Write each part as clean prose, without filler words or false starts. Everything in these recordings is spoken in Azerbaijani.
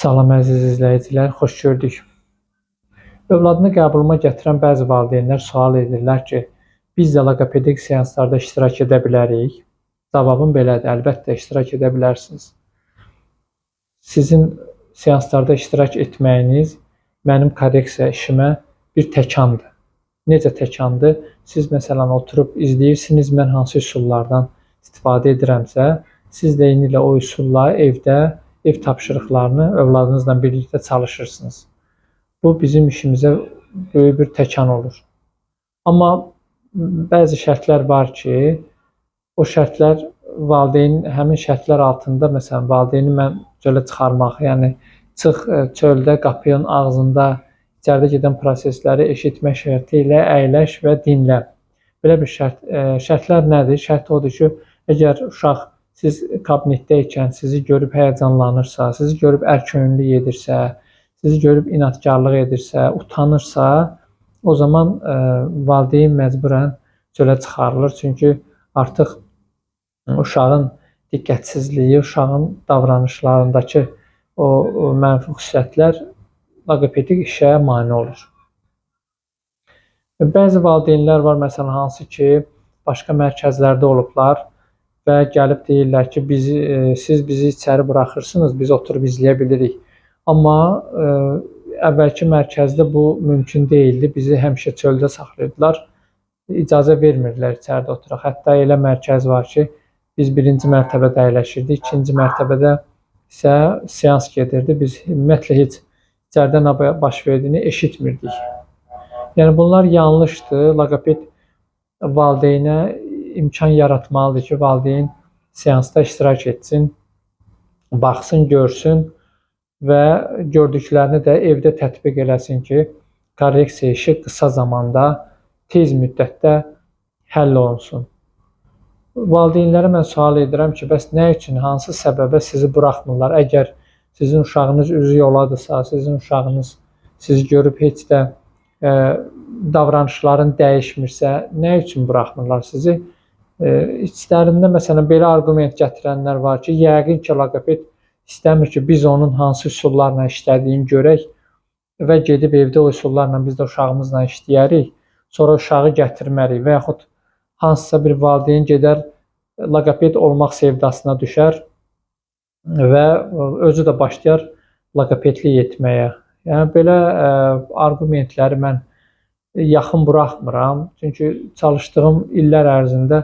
Salam əziz izləyicilər, xoş gördük. Övladını qəbuluma gətirən bəzi valideynlər sual edirlər ki, biz də loqopedik seanslarda iştirak edə bilərik? Cavabım belədir, əlbəttə iştirak edə bilərsiniz. Sizin seanslarda iştirak etməyiniz mənim korreksiya işimə bir təkandır. Necə təkandır? Siz məsələn oturub izləyirsiniz, mən hansı üsullardan istifadə edirəmsə, siz də eynilə o üsulla evdə ev tapşırıqlarını övladınızla birlikdə çalışırsınız. Bu bizim işimizə böyük bir təkan olur. Amma bəzi şərtlər var ki, o şərtlər valideyn həmin şərtlər altında məsələn valideyni mən çölə çıxarmaq, yəni çıx çöldə qapının ağzında içəridə gedən prosesləri eşitmək şərti ilə əyləş və dinlə. Belə bir şərtlər nədir? Şərt odur ki, əgər uşaq siz kabinetdəykən sizi görüb həyəcanlanırsa, sizi görüb ərköyünlük edirsə, sizi görüb inadkarlıq edirsə, utanırsa, o zaman valideyn məcburən çölə çıxarılır. Çünki artıq uşağın diqqətsizliyi, uşağın davranışlarındakı o mənfi xüsusiyyətlər loqopedik işə mane olur. Bəzi valideynlər var, məsələn, hansı ki, başqa mərkəzlərdə olublar və gəlib deyirlər ki, siz bizi içəri buraxırsınız, biz oturub izləyə bilirik. Amma əvvəlki mərkəzdə bu mümkün deyildi, bizi həmişə çöldə saxlayırdılar, icazə vermirdilər içəridə oturaq. Hətta elə mərkəz var ki, biz birinci mərtəbədə əyləşirdik, ikinci mərtəbədə isə seans gedirdi, biz ümumiyyətlə heç içəridə nə baş verdiyini eşitmirdik. Yəni bunlar yanlışdır. Loqoped valideynə imkan yaratmalıdır ki, valideyn seansda iştirak etsin, baxsın, görsün və gördüklərini də evdə tətbiq eləsin ki, korreksiya işi qısa zamanda, tez müddətdə həll olunsun. Valideynlərə mən sual edirəm ki, bəs nə üçün, hansı səbəbə sizi buraxmırlar? Əgər sizin uşağınız üzü yoladırsa, sizin uşağınız sizi görüb heç də davranışların dəyişmirsə, nə üçün buraxmırlar sizi? İçlərində məsələn belə arqument gətirənlər var ki, yəqin ki, loqoped istəmir ki, biz onun hansı üsullarla işlədiyini görək və gedib evdə o üsullarla biz də uşağımızla işləyərik, sonra uşağı gətirmərik və yaxud hansısa bir valideyn gedər, loqoped olmaq sevdasına düşər və özü də başlayar loqopedlik etməyə. Yəni belə arqumentləri mən yaxın buraxmıram. Çünki çalışdığım illər ərzində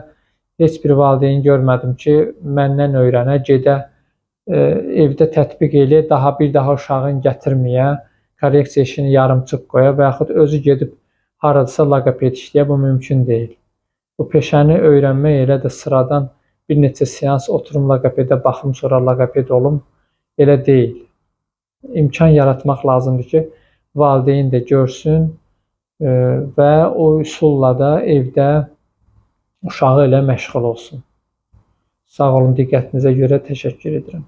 heç bir valideyn görmədim ki, məndən öyrənə, gedə, evdə tətbiq elə, bir daha uşağın gətirməyə, korreksiya işini yarımçıq qoya və yaxud özü gedib haradasa loqoped işləyə, bu mümkün deyil. Bu peşəni öyrənmək elə də sıradan bir neçə seans oturum loqopedə baxım, sonra loqoped olum, elə deyil. İmkan yaratmaq lazımdır ki, valideyn də görsün və o üsulla da evdə uşağı ilə məşğul olsun. Sağ olun, diqqətinizə görə təşəkkür edirəm.